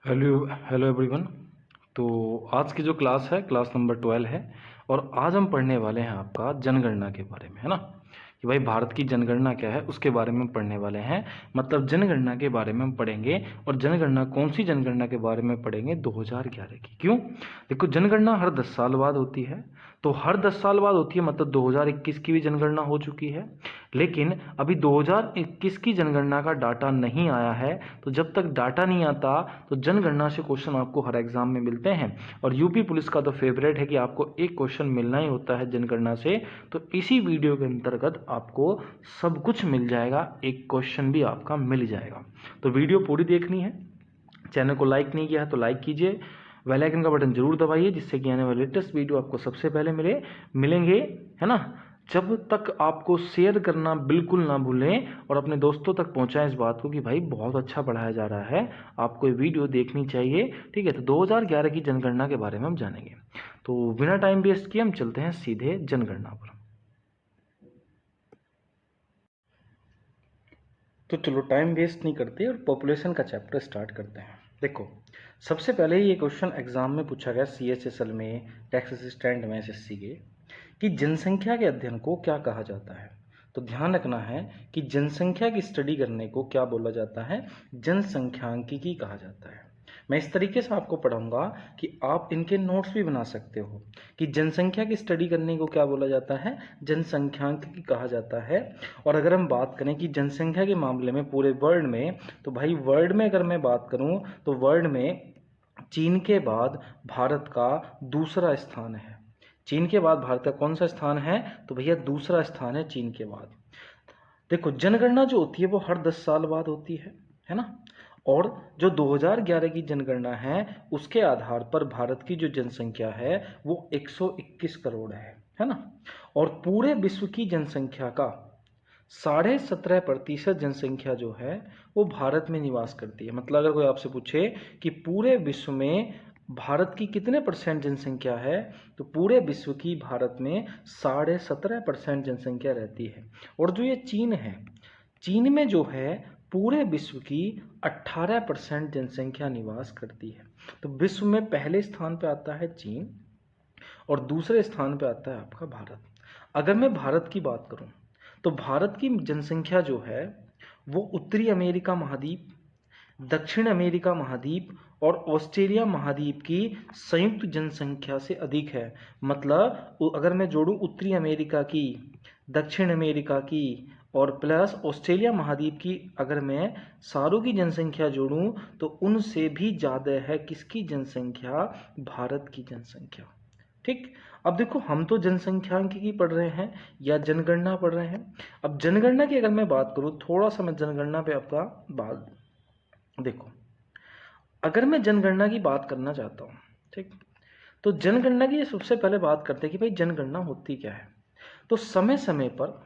Hello hello everyone. तो आज की जो क्लास है क्लास नंबर 12 है और आज हम पढ़ने वाले हैं आपका जनगणना के बारे में, है ना। कि भाई भारत की जनगणना क्या है उसके बारे में पढ़ने वाले हैं। मतलब जनगणना के बारे में हम पढ़ेंगे। और जनगणना कौन सी जनगणना के बारे में पढ़ेंगे? 2011 की। क्यों? देखो, जनगणना हर 10 साल बाद होती है। तो हर 10 साल बाद होती है, मतलब 2021 की भी जनगणना हो चुकी है, लेकिन अभी 2021 की जनगणना का डाटा नहीं आया है। तो जब तक डाटा नहीं आता तो जनगणना से क्वेश्चन आपको हर एग्जाम में मिलते हैं। और यूपी पुलिस का तो फेवरेट है कि आपको एक क्वेश्चन मिलना ही होता है जनगणना से। तो इसी वीडियो के अंतर्गत आपको सब कुछ मिल जाएगा, एक क्वेश्चन भी आपका मिल जाएगा। तो वीडियो पूरी देखनी है। चैनल को लाइक नहीं किया है तो लाइक कीजिए, बेल आइकन का बटन जरूर दबाइए, जिससे कि आने वाले लेटेस्ट वीडियो आपको सबसे पहले मिलेंगे, है ना। जब तक आपको शेयर करना बिल्कुल ना भूलें और अपने दोस्तों तक पहुंचाएं इस बात को कि भाई बहुत अच्छा पढ़ाया जा रहा है, आपको ये वीडियो देखनी चाहिए, ठीक है। तो 2011 की जनगणना के बारे में हम जानेंगे। तो बिना टाइम वेस्ट किए हम चलते हैं सीधे जनगणना पर। तो चलो टाइम वेस्ट नहीं करते और पॉपुलेशन का चैप्टर स्टार्ट करते हैं। देखो, सबसे पहले ये क्वेश्चन एग्जाम में पूछा गया CHSL में, टैक्स असिस्टेंट में, SSC के, कि जनसंख्या के अध्ययन को क्या कहा जाता है। तो ध्यान रखना है कि जनसंख्या की स्टडी करने को क्या बोला जाता है? जनसंख्यांकिकी कहा जाता है। मैं इस तरीके से आपको पढ़ाऊंगा कि आप इनके नोट्स भी बना सकते हो कि जनसंख्या की स्टडी करने को क्या बोला जाता है? जनसंख्यांकिकी कहा जाता है। और अगर हम बात करें कि जनसंख्या के मामले में पूरे वर्ल्ड में, तो भाई वर्ल्ड में अगर मैं बात करूं तो वर्ल्ड में चीन के बाद भारत का दूसरा स्थान है। चीन के बाद भारत का कौन सा स्थान है? तो भैया दूसरा स्थान है चीन के बाद। देखो, जनगणना जो होती है वो हर 10 साल बाद होती है ना। और जो 2011 की जनगणना है उसके आधार पर भारत की जो जनसंख्या है वो 121 करोड़ है ना। और पूरे विश्व की जनसंख्या का 17.5% जनसंख्या जो है वो भारत में निवास करती है। मतलब अगर कोई आपसे पूछे कि पूरे विश्व में भारत की कितने परसेंट जनसंख्या है, तो पूरे विश्व की भारत में 17.5% जनसंख्या रहती है। और जो ये चीन है, चीन में जो है पूरे विश्व की 18% जनसंख्या निवास करती है। तो विश्व में पहले स्थान पे आता है चीन और दूसरे स्थान पे आता है आपका भारत। अगर मैं भारत की बात करूं तो भारत की जनसंख्या जो है वो उत्तरी अमेरिका महाद्वीप, दक्षिण अमेरिका महाद्वीप और ऑस्ट्रेलिया महाद्वीप की संयुक्त जनसंख्या से अधिक है। मतलब अगर मैं जोड़ूं उत्तरी अमेरिका की, दक्षिण अमेरिका की और प्लस ऑस्ट्रेलिया महाद्वीप की, अगर मैं सारों की जनसंख्या जोड़ूं तो उनसे भी ज़्यादा है किसकी जनसंख्या? भारत की जनसंख्या। ठीक। अब देखो, हम तो जनसंख्यांकिकी पढ़ रहे हैं या जनगणना पढ़ रहे हैं। अब जनगणना की अगर मैं बात करूं, थोड़ा सा मैं जनगणना पे आपका बात देखो, अगर मैं जनगणना की बात करना चाहता हूँ, ठीक, तो जनगणना की सबसे पहले बात करते हैं कि भाई जनगणना होती क्या है। तो समय समय पर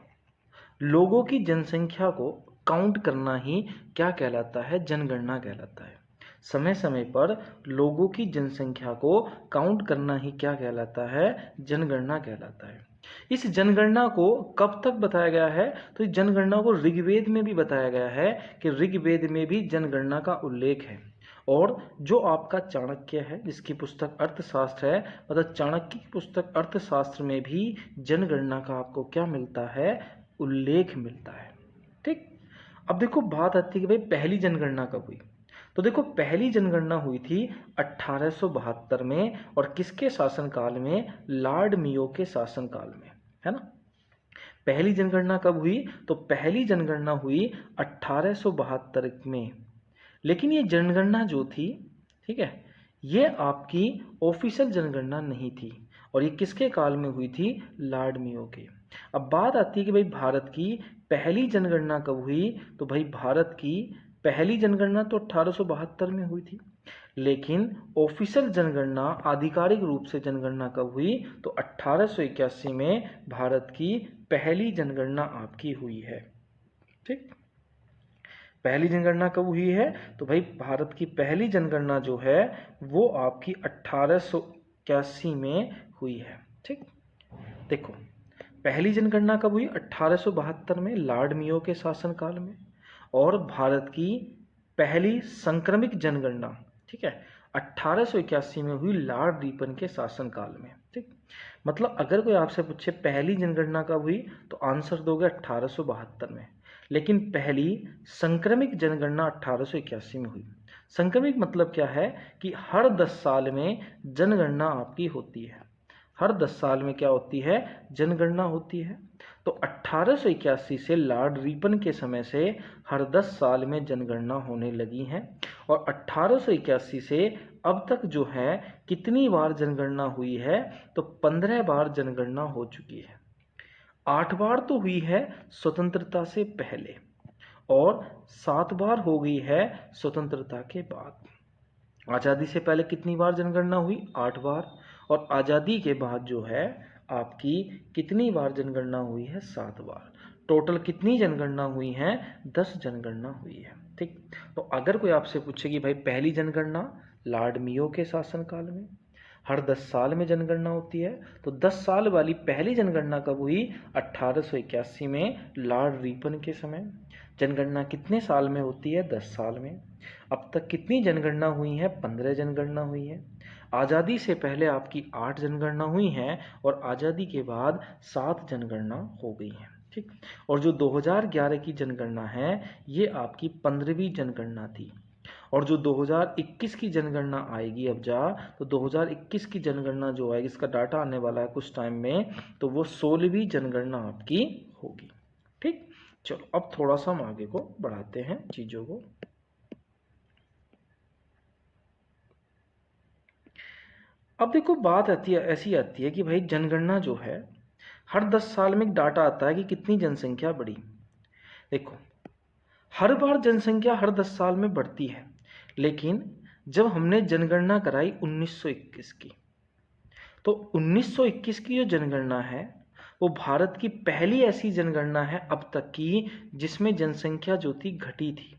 लोगों की जनसंख्या को काउंट करना ही क्या कहलाता है? जनगणना कहलाता है। समय समय पर लोगों की जनसंख्या को काउंट करना ही क्या कहलाता है? जनगणना कहलाता है। इस जनगणना को कब तक बताया गया है? तो इस जनगणना को ऋग्वेद में भी बताया गया है कि ऋग्वेद में भी जनगणना का उल्लेख है। और जो आपका चाणक्य है जिसकी पुस्तक अर्थशास्त्र है, मतलब चाणक्य की पुस्तक अर्थशास्त्र में भी जनगणना का आपको क्या मिलता है? उल्लेख मिलता है। ठीक। अब देखो, बात आती है कि भाई पहली जनगणना कब हुई। तो देखो, पहली जनगणना हुई थी 1872 में और किसके शासनकाल में? लॉर्ड मियो के शासनकाल में, है ना। पहली जनगणना कब हुई? तो पहली जनगणना हुई 1872 में। लेकिन ये जनगणना जो थी, ठीक है, ये आपकी ऑफिशियल जनगणना नहीं थी और ये किसके काल में हुई थी? लॉर्ड मियो के। अब बात आती है कि भाई भारत की पहली जनगणना कब हुई। तो भाई भारत की पहली जनगणना तो 1872 में हुई थी, लेकिन ऑफिशियल जनगणना, आधिकारिक रूप से जनगणना कब हुई? तो 1881 में भारत की पहली जनगणना आपकी हुई है। ठीक। पहली जनगणना कब हुई है? तो भाई भारत की पहली जनगणना जो है वो आपकी 1881 में हुई है। ठीक। देखो, पहली जनगणना कब हुई? 1872 में लॉर्ड मियो के शासनकाल में। और भारत की पहली संक्रमिक जनगणना, ठीक है, 1881 में हुई लॉर्ड रिपन के शासनकाल में। ठीक, मतलब अगर कोई आपसे पूछे पहली जनगणना कब हुई तो आंसर दोगे 1872 में, लेकिन पहली संक्रमिक जनगणना 1881 में हुई। संक्रमिक मतलब क्या है कि हर 10 साल में जनगणना आपकी होती है, हर 10 साल में क्या होती है, जनगणना होती है। तो 1881 से लॉर्ड रिपन के समय से हर 10 साल में जनगणना होने लगी हैं, और 1881 से अब तक जो है कितनी बार जनगणना हुई है, तो 15 बार जनगणना हो चुकी है। 8 बार तो हुई है स्वतंत्रता से पहले, और 7 बार हो गई है स्वतंत्रता के बाद। आज़ादी से पहले कितनी बार जनगणना हुई, 8 बार, और आज़ादी के बाद जो है आपकी कितनी बार जनगणना हुई है, 7 बार। टोटल कितनी जनगणना हुई है, 10 जनगणना हुई है। ठीक, तो अगर कोई आपसे पूछे कि भाई पहली जनगणना लॉर्ड मियो के शासनकाल में, हर 10 साल में जनगणना होती है, तो 10 साल वाली पहली जनगणना कब हुई, 1881 में लॉर्ड रिपन के समय। जनगणना कितने साल में होती है, 10 साल में। अब तक कितनी जनगणना हुई है, 15 जनगणना हुई है। आज़ादी से पहले आपकी 8 जनगणना हुई हैं, और आज़ादी के बाद 7 जनगणना हो गई हैं। ठीक, और जो 2011 की जनगणना है ये आपकी 15वीं जनगणना थी, और जो 2021 की जनगणना आएगी अब तो 2021 की जनगणना जो आएगी, इसका डाटा आने वाला है कुछ टाइम में, तो वो 16वीं जनगणना आपकी होगी। ठीक, चलो अब थोड़ा सा हम आगे को बढ़ाते हैं चीज़ों को। अब देखो बात आती है, ऐसी आती है कि भाई जनगणना जो है हर 10 साल में एक डाटा आता है कि कितनी जनसंख्या बढ़ी। देखो हर बार जनसंख्या हर 10 साल में बढ़ती है, लेकिन जब हमने जनगणना कराई 1921 की, तो 1921 की जो जनगणना है वो भारत की पहली ऐसी जनगणना है अब तक की जिसमें जनसंख्या जो थी घटी थी।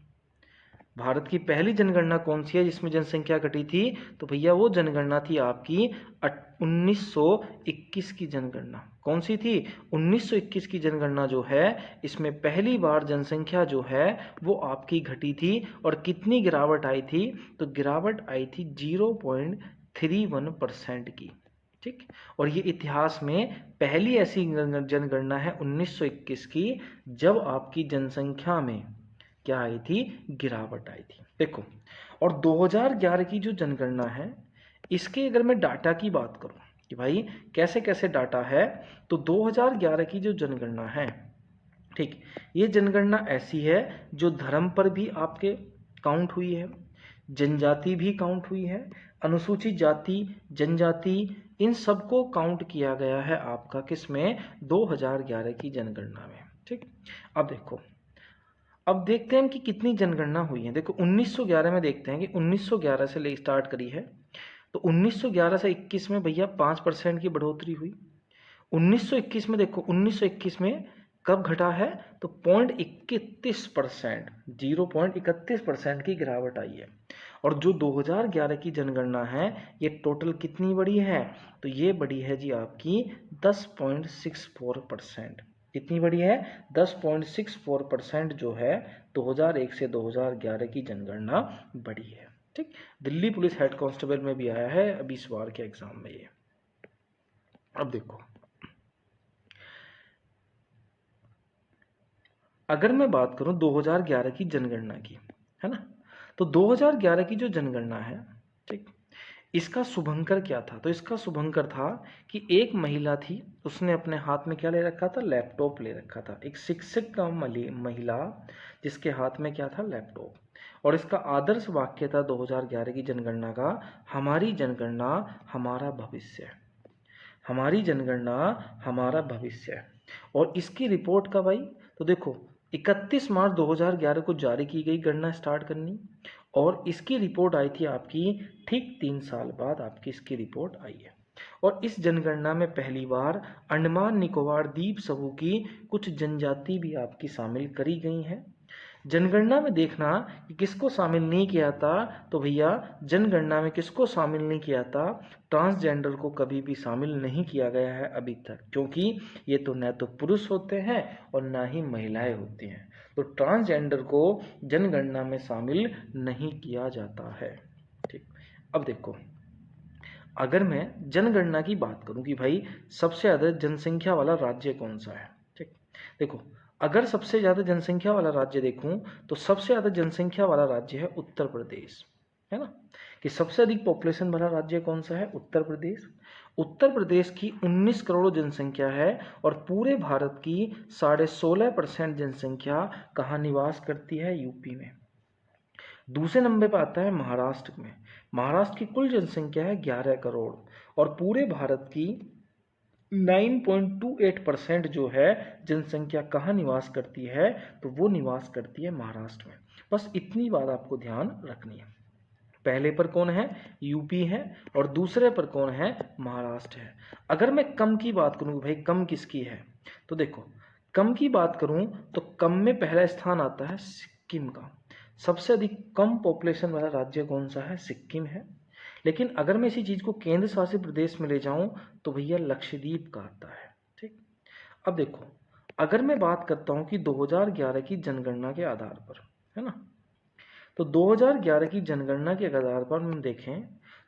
भारत की पहली जनगणना कौन सी है जिसमें जनसंख्या घटी थी, तो भैया वो जनगणना थी आपकी 1921 की जनगणना। कौन सी थी, 1921 की जनगणना जो है इसमें पहली बार जनसंख्या जो है वो आपकी घटी थी, और कितनी गिरावट आई थी, तो गिरावट आई थी 0.31% की। ठीक, और ये इतिहास में पहली ऐसी जनगणना है 1921 की जब आपकी जनसंख्या में क्या आई थी, गिरावट आई थी। देखो, और 2011 की जो जनगणना है इसके अगर मैं डाटा की बात करूं कि भाई कैसे कैसे डाटा है, तो 2011 की जो जनगणना है, ठीक, ये जनगणना ऐसी है जो धर्म पर भी आपके काउंट हुई है, जनजाति भी काउंट हुई है, अनुसूचित जाति, जनजाति, इन सबको काउंट किया गया है आपका किसमें, 2011 की जनगणना में। ठीक, अब देखो, अब देखते हैं कि कितनी जनगणना हुई है। देखो 1911 में देखते हैं कि 1911 से ले स्टार्ट करी है, तो 1911 से 21 में भैया 5% की बढ़ोतरी हुई। 1921 में देखो, 1921 में कब घटा है, तो 0.31%, 0.31% की गिरावट आई है। और जो 2011 की जनगणना है ये टोटल कितनी बड़ी है, तो ये बड़ी है जी आपकी 10.64%। कितनी बड़ी है, 10.64% जो है 2001 से 2011 की जनगणना बड़ी है। ठीक, दिल्ली पुलिस हेड कांस्टेबल में भी आया है अभी इस बार के एग्जाम में ये। अब देखो, अगर मैं बात करूं 2011 की जनगणना की, है ना, तो 2011 की जो जनगणना है, ठीक, इसका शुभंकर क्या था, तो इसका शुभंकर था कि एक महिला थी, उसने अपने हाथ में क्या ले रखा था, लैपटॉप ले रखा था। एक शिक्षक का महिला जिसके हाथ में क्या था, लैपटॉप, और इसका आदर्श वाक्य था 2011 की जनगणना का, हमारी जनगणना हमारा भविष्य, हमारी जनगणना हमारा भविष्य। और इसकी रिपोर्ट कब आई, तो देखो 31 मार्च 2011 को जारी की गई गणना स्टार्ट करनी, और इसकी रिपोर्ट आई थी आपकी ठीक 3 साल बाद आपकी इसकी रिपोर्ट आई है। और इस जनगणना में पहली बार अंडमान निकोबार द्वीप समूह की कुछ जनजाति भी आपकी शामिल करी गई हैं। जनगणना में देखना कि किसको शामिल नहीं किया था, तो भैया जनगणना में किसको शामिल नहीं किया था, ट्रांसजेंडर को कभी भी शामिल नहीं किया गया है अभी तक, क्योंकि ये तो न तो पुरुष होते हैं और ना ही महिलाएं होती हैं, तो ट्रांसजेंडर को जनगणना में शामिल नहीं किया जाता है। ठीक, अब देखो, अगर मैं जनगणना की बात करूं कि भाई सबसे ज़्यादा जनसंख्या वाला राज्य कौन सा है, ठीक, देखो अगर सबसे ज़्यादा जनसंख्या वाला राज्य देखूं तो सबसे ज़्यादा जनसंख्या वाला राज्य है उत्तर प्रदेश, है ना। कि सबसे अधिक पॉपुलेशन वाला राज्य कौन सा है, उत्तर प्रदेश। उत्तर प्रदेश की 19 करोड़ जनसंख्या है और पूरे भारत की 16.5% जनसंख्या कहाँ निवास करती है, यूपी में। दूसरे नंबर पर आता है महाराष्ट्र में। महाराष्ट्र की कुल जनसंख्या है 11 करोड़ और पूरे भारत की 9.28% जो है जनसंख्या कहाँ निवास करती है, तो वो निवास करती है महाराष्ट्र में। बस इतनी बात आपको ध्यान रखनी है। पहले पर कौन है, यूपी है, और दूसरे पर कौन है, महाराष्ट्र है। अगर मैं कम की बात करूं, भाई कम किसकी है, तो देखो कम की बात करूं तो कम में पहला स्थान आता है सिक्किम का। सबसे अधिक कम पॉपुलेशन वाला राज्य कौन सा है, सिक्किम है। लेकिन अगर मैं इसी चीज को केंद्र शासित प्रदेश में ले जाऊं तो भैया लक्षद्वीप का आता है, ठीक। अब देखो, अगर मैं बात करता हूं कि 2011 की जनगणना के आधार पर, है ना, तो 2011 की जनगणना के आधार पर हम देखें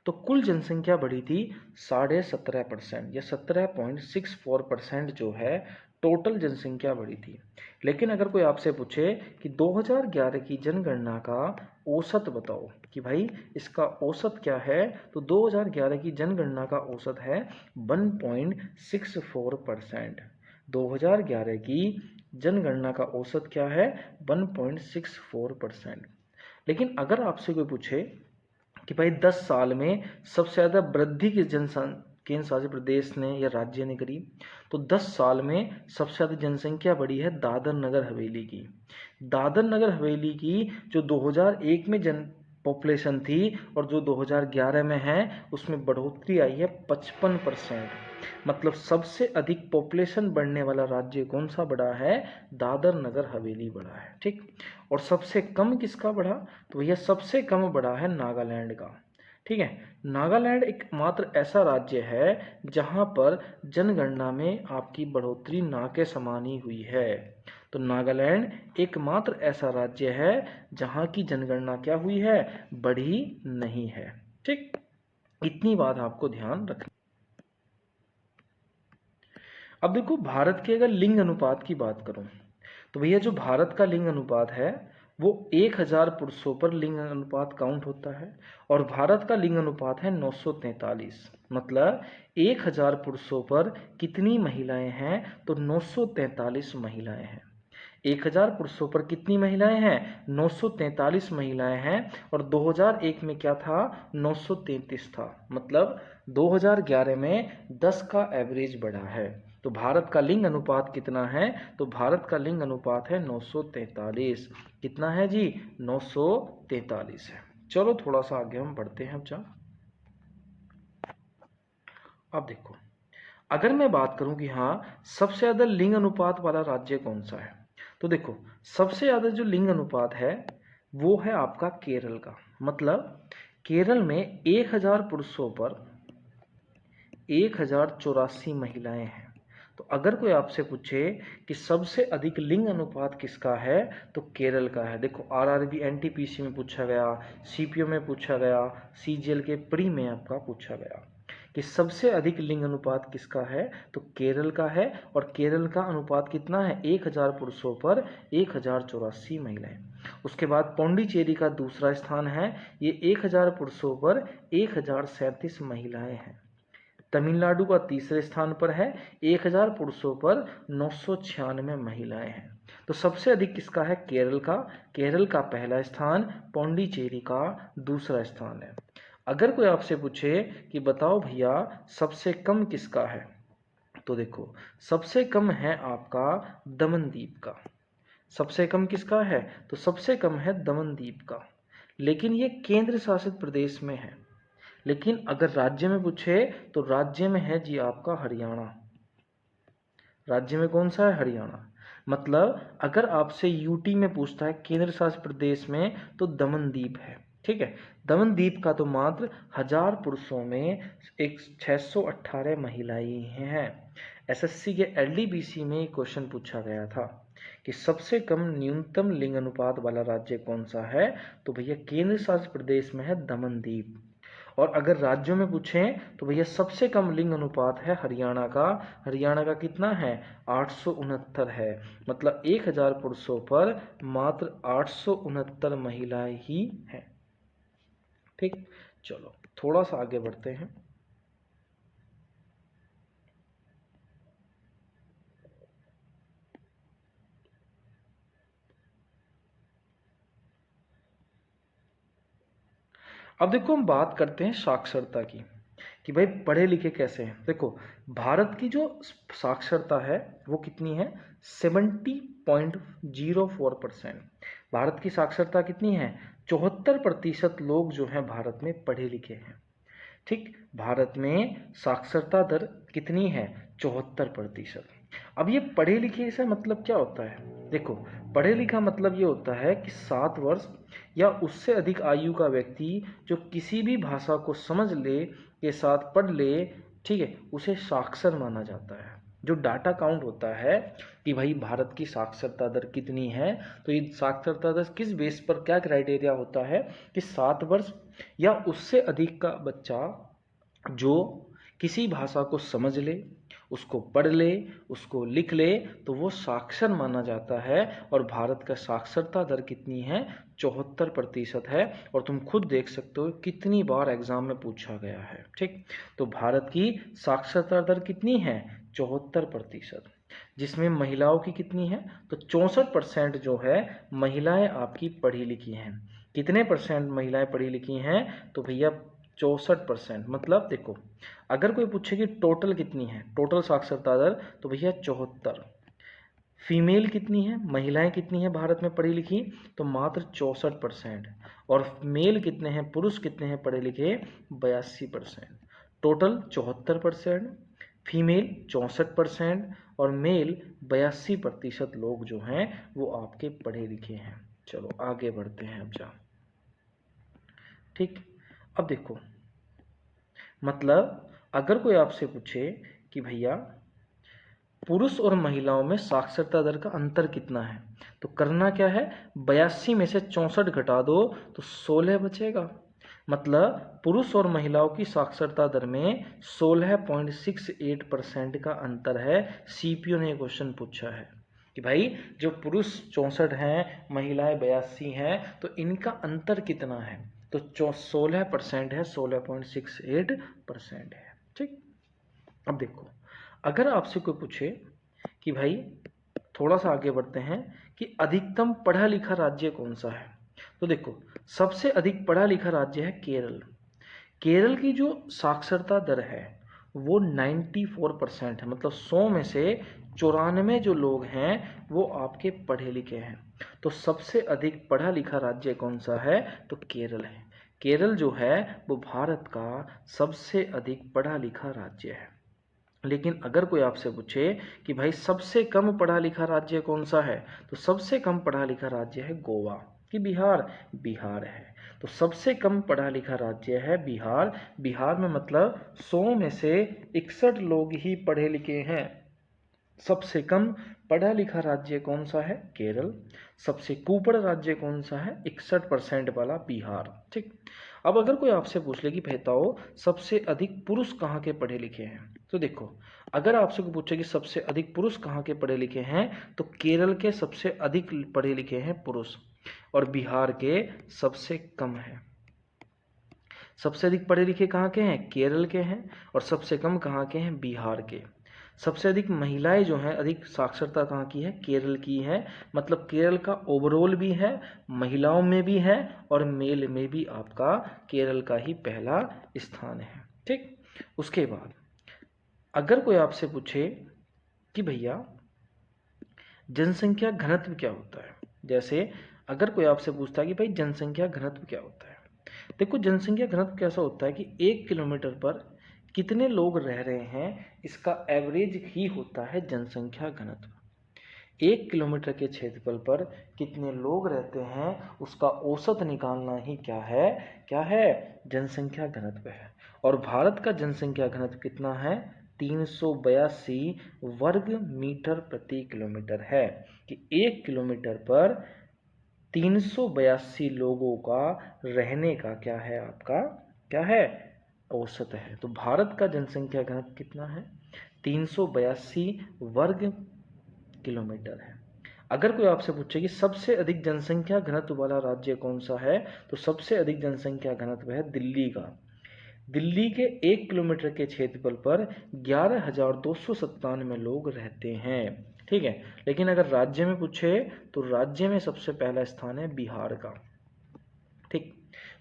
तो कुल जनसंख्या बढ़ी थी 17.5% या 17.64% जो है टोटल जनसंख्या बढ़ी थी। लेकिन अगर कोई आपसे पूछे कि 2011 की जनगणना का औसत बताओ कि भाई इसका औसत क्या है, तो 2011 की जनगणना का औसत है 1.64%। 2011 की जनगणना का औसत क्या है, 1.64%। लेकिन अगर आपसे कोई पूछे कि भाई 10 साल में सबसे ज़्यादा वृद्धि किस केंद्र शासित प्रदेश ने या राज्य ने करी, तो 10 साल में सबसे ज़्यादा जनसंख्या बढ़ी है दादर नगर हवेली की। दादर नगर हवेली की जो 2001 में जन पॉपुलेशन थी और जो 2011 में है उसमें बढ़ोतरी आई है 55%। मतलब सबसे अधिक पॉपुलेशन बढ़ने वाला राज्य कौन सा बढ़ा है, दादर नगर हवेली बढ़ा है, ठीक। और सबसे कम किसका बढ़ा, तो भैया सबसे कम बढ़ा है नागालैंड का, ठीक है। नागालैंड एकमात्र ऐसा राज्य है जहां पर जनगणना में आपकी बढ़ोतरी ना के समान ही हुई है। तो नागालैंड एकमात्र ऐसा राज्य है जहां की जनगणना क्या हुई है, बढ़ी नहीं है, ठीक। इतनी बात आपको ध्यान रखनी। अब देखो, भारत के अगर लिंग अनुपात की बात करूं तो भैया जो भारत का लिंग अनुपात है वो 1000 पुरुषों पर लिंग अनुपात काउंट होता है और भारत का लिंग अनुपात है 943। मतलब 1000 पुरुषों पर कितनी महिलाएं हैं, तो 943 महिलाएं हैं। 1000 पुरुषों पर कितनी महिलाएं हैं, 943 महिलाएं हैं। और 2001 में क्या था, 933 था। मतलब 2011 में 10 का एवरेज बढ़ा है। तो भारत का लिंग अनुपात कितना है, तो भारत का लिंग अनुपात है 943। कितना है जी, 943 है। चलो थोड़ा सा आगे हम बढ़ते हैं। अब देखो, अगर मैं बात करूं कि हाँ सबसे ज्यादा लिंग अनुपात वाला राज्य कौन सा है, तो देखो सबसे ज्यादा जो लिंग अनुपात है वो है आपका केरल का। मतलब केरल में 1000 पुरुषों पर 1084 महिलाएं हैं। तो अगर कोई आपसे पूछे कि सबसे अधिक लिंग अनुपात किसका है, तो केरल का है। देखो आरआरबी एनटीपीसी में पूछा गया, सीपीओ में पूछा गया, सीजीएल के प्री में आपका पूछा गया कि सबसे अधिक लिंग अनुपात किसका है, तो केरल का है। और केरल का अनुपात कितना है, 1000 पुरुषों पर 1084 महिलाएं। उसके बाद पौंडीचेरी का दूसरा स्थान है, ये 1000 पुरुषों पर 1037 महिलाएं हैं। तमिलनाडु का तीसरे स्थान पर है, 1000 पुरुषों पर 996 महिलाएं हैं। तो सबसे अधिक किसका है, केरल का। केरल का पहला स्थान, पौंडीचेरी का दूसरा स्थान है। अगर कोई आपसे पूछे कि बताओ भैया सबसे कम किसका है, तो देखो सबसे कम है आपका दमनदीप का। सबसे कम किसका है, तो सबसे कम है दमनदीप का। लेकिन ये केंद्र शासित प्रदेश में है। लेकिन अगर राज्य में पूछे तो राज्य में है जी आपका हरियाणा। राज्य में कौन सा है, हरियाणा। मतलब अगर आपसे यूटी में पूछता है केंद्र शासित प्रदेश में, तो दमनदीप है, ठीक है। दमनदीप का तो मात्र 1000 पुरुषों में 618 महिलाएं हैं। एसएससी के एलडीबीसी में क्वेश्चन पूछा गया था कि सबसे कम न्यूनतम लिंग अनुपात वाला राज्य कौन सा है, तो भैया केंद्र शासित प्रदेश में है दमनदीप। और अगर राज्यों में पूछें तो भैया सबसे कम लिंग अनुपात है हरियाणा का। हरियाणा का कितना है? 869 है। मतलब 1000 पुरुषों पर मात्र 869 महिलाएं ही हैं। ठीक, चलो थोड़ा सा आगे बढ़ते हैं। अब देखो हम बात करते हैं साक्षरता की, कि भाई पढ़े लिखे कैसे हैं। देखो भारत की जो साक्षरता है वो कितनी है? 70.04%। भारत की साक्षरता कितनी है? 74% लोग जो हैं भारत में पढ़े लिखे हैं। ठीक, भारत में साक्षरता दर कितनी है? 74%। अब ये पढ़े लिखे से मतलब क्या होता है? देखो पढ़े लिखा मतलब ये होता है कि 7 वर्ष या उससे अधिक आयु का व्यक्ति जो किसी भी भाषा को समझ ले के साथ पढ़ ले, ठीक है, उसे साक्षर माना जाता है। जो डाटा काउंट होता है कि भाई भारत की साक्षरता दर कितनी है, तो ये साक्षरता दर किस बेस पर, क्या क्राइटेरिया होता है कि 7 वर्ष या उससे अधिक का बच्चा जो किसी भाषा को समझ ले, उसको पढ़ ले, उसको लिख ले, तो वो साक्षर माना जाता है। और भारत का साक्षरता दर कितनी है? 74% है। और तुम खुद देख सकते हो कितनी बार एग्जाम में पूछा गया है। ठीक, तो भारत की साक्षरता दर कितनी है? 74%। जिसमें महिलाओं की कितनी है? तो 64% जो है महिलाएं आपकी पढ़ी लिखी हैं। कितने परसेंट महिलाएं पढ़ी लिखी हैं? तो भैया 64%। मतलब देखो अगर कोई पूछे कि टोटल कितनी है, टोटल साक्षरता दर, तो भैया 74। फीमेल कितनी है, महिलाएं कितनी है भारत में पढ़ी लिखी? तो मात्र 64%। और मेल कितने हैं, पुरुष कितने हैं पढ़े लिखे? 82%। टोटल 74%, फीमेल 64% और मेल 82% लोग जो हैं वो आपके पढ़े लिखे हैं। चलो आगे बढ़ते हैं अब जा। ठीक, अब देखो मतलब अगर कोई आपसे पूछे कि भैया पुरुष और महिलाओं में साक्षरता दर का अंतर कितना है, तो करना क्या है? 82 में से 64 घटा दो तो 16 बचेगा। मतलब पुरुष और महिलाओं की साक्षरता दर में 16.68% का अंतर है। सीपीओ ने क्वेश्चन पूछा है कि भाई जो पुरुष 64 हैं, महिलाएं 82 हैं, तो इनका अंतर कितना है? तो 16% है, 16.68% है। ठीक, अब देखो अगर आपसे कोई पूछे कि भाई थोड़ा सा आगे बढ़ते हैं कि अधिकतम पढ़ा लिखा राज्य कौन सा है, तो देखो सबसे अधिक पढ़ा लिखा राज्य है केरल। केरल की जो साक्षरता दर है वो 94% है। मतलब 100 में से 94 जो लोग हैं वो आपके पढ़े लिखे हैं। तो सबसे अधिक पढ़ा लिखा राज्य कौन सा है? तो केरल है। केरल जो है वो भारत का सबसे अधिक पढ़ा लिखा राज्य है। लेकिन अगर कोई आपसे पूछे कि भाई सबसे कम पढ़ा लिखा राज्य कौन सा है, तो सबसे कम पढ़ा लिखा राज्य है गोवा। कि बिहार? बिहार है। तो सबसे कम पढ़ा लिखा राज्य है बिहार। बिहार में मतलब 100 में से 61 लोग ही पढ़े लिखे हैं। सबसे कम पढ़ा लिखा राज्य कौन सा है? केरल। सबसे कुपढ़ राज्य कौन सा है? 61% वाला बिहार। ठीक, अब अगर कोई आपसे पूछ ले कि बताओ सबसे अधिक पुरुष कहाँ के पढ़े लिखे हैं, तो देखो अगर आपसे कोई पूछे कि सबसे अधिक पुरुष कहाँ के पढ़े लिखे हैं, तो केरल के सबसे अधिक पढ़े लिखे हैं पुरुष और बिहार के सबसे कम है। सबसे अधिक पढ़े लिखे कहाँ के हैं? केरल के हैं। और सबसे कम कहाँ के हैं? बिहार के। सबसे अधिक महिलाएं जो हैं, अधिक साक्षरता कहाँ की है? केरल की है। मतलब केरल का ओवरऑल भी है, महिलाओं में भी है और मेल में भी आपका केरल का ही पहला स्थान है। ठीक, उसके बाद अगर कोई आपसे पूछे कि भैया जनसंख्या घनत्व क्या होता है, जैसे अगर कोई आपसे पूछता है कि भाई जनसंख्या घनत्व क्या होता है, देखो जनसंख्या घनत्व कैसा होता है कि 1 किलोमीटर पर कितने लोग रह रहे हैं, इसका एवरेज ही होता है जनसंख्या घनत्व। 1 किलोमीटर के क्षेत्रफल पर कितने लोग रहते हैं उसका औसत निकालना ही क्या है? क्या है? जनसंख्या घनत्व है। और भारत का जनसंख्या घनत्व कितना है? 382 वर्ग मीटर प्रति किलोमीटर है। कि 1 किलोमीटर पर 382 लोगों का रहने का क्या है? आपका क्या है, औसत है। तो भारत का जनसंख्या घनत्व कितना है, 382 वर्ग किलोमीटर है। अगर कोई आपसे पूछे कि सबसे अधिक जनसंख्या घनत्व वाला राज्य कौन सा है, तो सबसे अधिक जनसंख्या घनत्व है दिल्ली का। दिल्ली के 1 किलोमीटर के क्षेत्रफल पर 11,297 लोग रहते हैं। ठीक है, लेकिन अगर राज्य में पूछे तो राज्य में सबसे पहला स्थान है बिहार का। ठीक,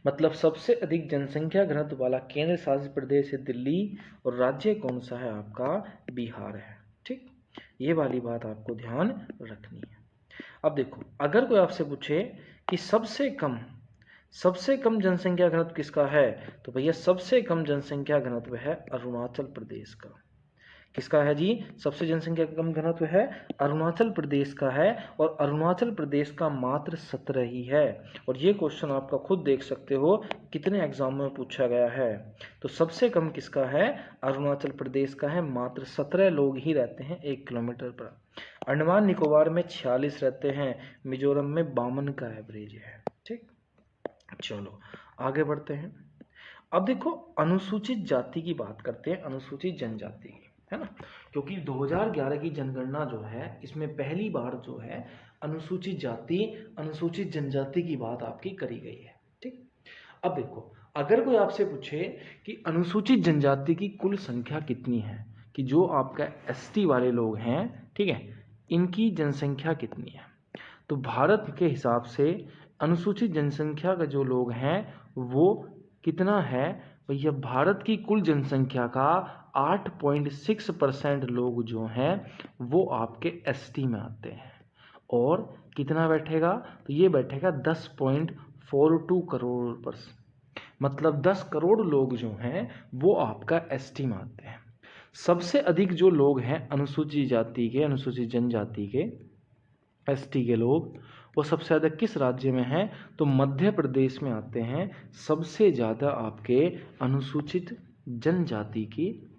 मतलब सबसे अधिक जनसंख्या घनत्व वाला केंद्र शासित प्रदेश है दिल्ली, और राज्य कौन सा है आपका, बिहार है। ठीक, ये वाली बात आपको ध्यान रखनी है। अब देखो, अगर कोई आपसे पूछे कि सबसे कम जनसंख्या घनत्व किसका है, तो भैया सबसे कम जनसंख्या घनत्व है अरुणाचल प्रदेश का। किसका है जी, सबसे जनसंख्या कम घनत्व है अरुणाचल प्रदेश का है, और अरुणाचल प्रदेश का मात्र 17 ही है। और ये क्वेश्चन आपका खुद देख सकते हो कितने एग्जाम में पूछा गया है। तो सबसे कम किसका है, अरुणाचल प्रदेश का है, मात्र 17 लोग ही रहते हैं 1 किलोमीटर पर। अंडमान निकोबार में 46 रहते हैं, मिजोरम में 52 का एवरेज है। ठीक, चलो आगे बढ़ते हैं। अब देखो, अनुसूचित जाति की बात करते हैं, अनुसूचित जनजाति की, है ना, क्योंकि 2011 की जनगणना जो है इसमें पहली बार जो है अनुसूचित जाति, अनुसूचित जनजाति की बात आपकी करी गई है। ठीक, अब देखो, अगर कोई आपसे पूछे कि अनुसूचित जनजाति की कुल संख्या कितनी है, कि जो आपका एसटी वाले लोग हैं, ठीक है, इनकी जनसंख्या कितनी है, तो भारत के हिसाब से अनुसूचित जनसंख्या का जो लोग हैं वो कितना है भैया, भारत की कुल जनसंख्या का 8.6% लोग जो हैं वो आपके एसटी में आते हैं। और कितना बैठेगा, तो ये बैठेगा 10.42 करोड़ पर, मतलब 10 करोड़ लोग जो हैं वो आपका एसटी में आते हैं। सबसे अधिक जो लोग हैं अनुसूचित जाति के, अनुसूचित जनजाति के, एसटी के लोग, वो सबसे ज़्यादा किस राज्य में हैं, तो मध्य प्रदेश में आते हैं सबसे ज़्यादा आपके अनुसूचित जनजाति की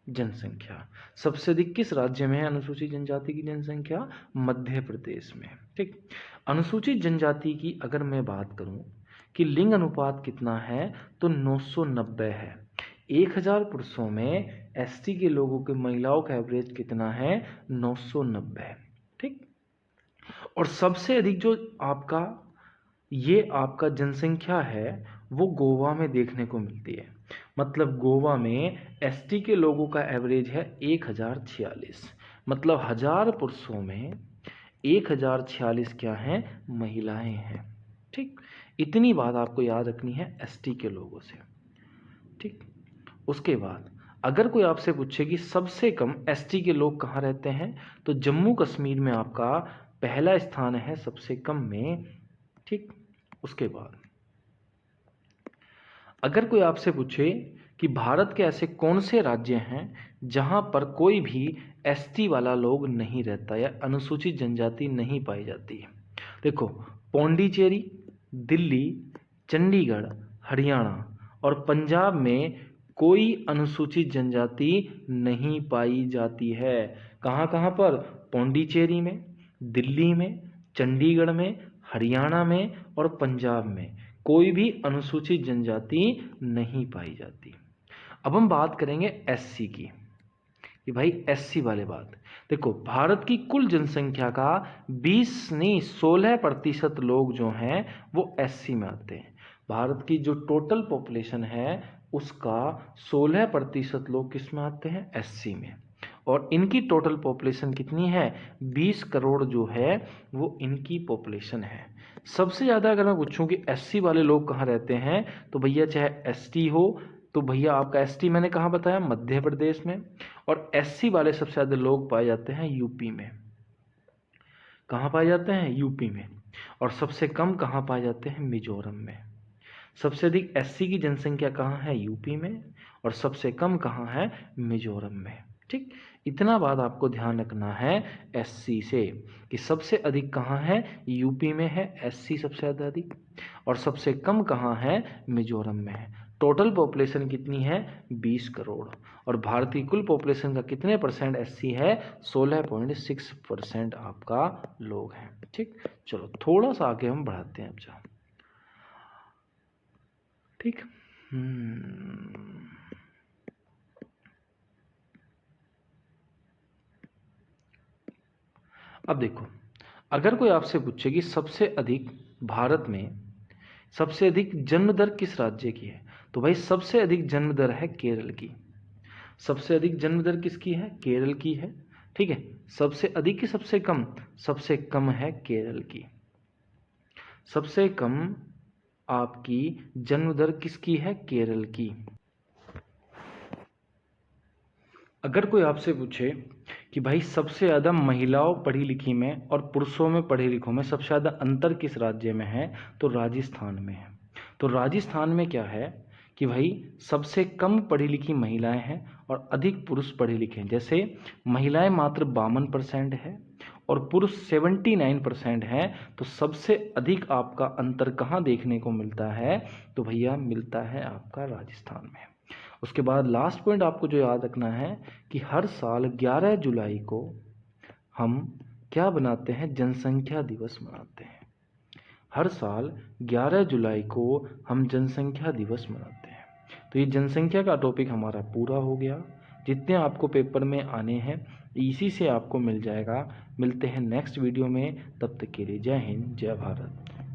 जनसंख्या। सबसे अधिक किस राज्य में है अनुसूचित जनजाति की जनसंख्या, मध्य प्रदेश में। ठीक, अनुसूचित जनजाति की अगर मैं बात करूं कि लिंग अनुपात कितना है, तो 990 है। 1000 पुरुषों में एसटी के लोगों के, महिलाओं का एवरेज कितना है, 990। ठीक, और सबसे अधिक जो आपका ये आपका जनसंख्या है वो गोवा में देखने को मिलती है। मतलब गोवा में एसटी के लोगों का एवरेज है 1046, मतलब 1000 पुरुषों में 1046 क्या हैं, महिलाएं हैं। ठीक, इतनी बात आपको याद रखनी है एसटी के लोगों से। ठीक, उसके बाद अगर कोई आपसे पूछे कि सबसे कम एसटी के लोग कहाँ रहते हैं, तो जम्मू कश्मीर में आपका पहला स्थान है सबसे कम में। ठीक, उसके बाद अगर कोई आपसे पूछे कि भारत के ऐसे कौन से राज्य हैं जहां पर कोई भी एसटी वाला लोग नहीं रहता या अनुसूचित जनजाति नहीं पाई जाती है, देखो पौंडीचेरी, दिल्ली, चंडीगढ़, हरियाणा और पंजाब में कोई अनुसूचित जनजाति नहीं पाई जाती है। कहाँ कहाँ पर, पौंडीचेरी में, दिल्ली में, चंडीगढ़ में, हरियाणा में और पंजाब में कोई भी अनुसूचित जनजाति नहीं पाई जाती। अब हम बात करेंगे एससी की, कि भाई एससी वाले बात देखो, भारत की कुल जनसंख्या का 20 नहीं 16% लोग जो हैं वो एससी में आते हैं। भारत की जो टोटल पॉपुलेशन है उसका 16% लोग किस में आते हैं, एससी में। और इनकी टोटल पॉपुलेशन कितनी है, 20 करोड़ जो है वो इनकी पॉपुलेशन है। सबसे ज़्यादा अगर मैं पूछूं कि एससी वाले लोग कहाँ रहते हैं, तो भैया चाहे एसटी हो, तो भैया आपका एसटी मैंने कहाँ बताया, मध्य प्रदेश में। और एससी वाले सबसे ज़्यादा लोग पाए जाते हैं यूपी में। कहाँ पाए जाते हैं, यूपी में। और सबसे कम कहाँ पाए जाते हैं, मिजोरम में। सबसे अधिक एससी की जनसंख्या कहाँ है, यूपी में, और सबसे कम कहाँ है, मिजोरम में। ठीक, इतना बात आपको ध्यान रखना है एससी से, कि सबसे अधिक कहाँ है, यूपी में है एससी सबसे ज़्यादा अधिक, और सबसे कम कहाँ है, मिजोरम में है। टोटल पॉपुलेशन कितनी है, 20 करोड़, और भारत की कुल पॉपुलेशन का कितने परसेंट एससी है, 16.6% आपका लोग हैं। ठीक, चलो थोड़ा सा आगे हम बढ़ाते हैं अब। ठीक, अब देखो, अगर कोई आपसे पूछे कि सबसे अधिक भारत में सबसे अधिक जन्म दर किस राज्य की है, तो भाई सबसे अधिक जन्म दर है केरल की। सबसे अधिक जन्म दर किसकी है? केरल की है। ठीक है, सबसे अधिक की सबसे कम? सबसे कम है केरल की। सबसे कम आपकी जन्म दर किसकी है? केरल की। अगर कोई आपसे पूछे कि भाई सबसे ज़्यादा महिलाओं पढ़ी लिखी में और पुरुषों में पढ़े लिखों में सबसे ज़्यादा अंतर किस राज्य में है, तो राजस्थान में है। तो राजस्थान में क्या है कि भाई सबसे कम पढ़ी लिखी महिलाएं हैं और अधिक पुरुष पढ़े लिखे हैं। जैसे महिलाएं मात्र 52% है और पुरुष 79% हैं, तो सबसे अधिक आपका अंतर कहाँ देखने को मिलता है? तो भैया मिलता है आपका राजस्थान में। उसके बाद लास्ट पॉइंट आपको जो याद रखना है कि हर साल 11 जुलाई को हम क्या बनाते हैं? जनसंख्या दिवस मनाते हैं। हर साल 11 जुलाई को हम जनसंख्या दिवस मनाते हैं। तो ये जनसंख्या का टॉपिक हमारा पूरा हो गया। जितने आपको पेपर में आने हैं इसी से आपको मिल जाएगा। मिलते हैं नेक्स्ट वीडियो में, तब तक के लिए जय हिंद, जय भारत।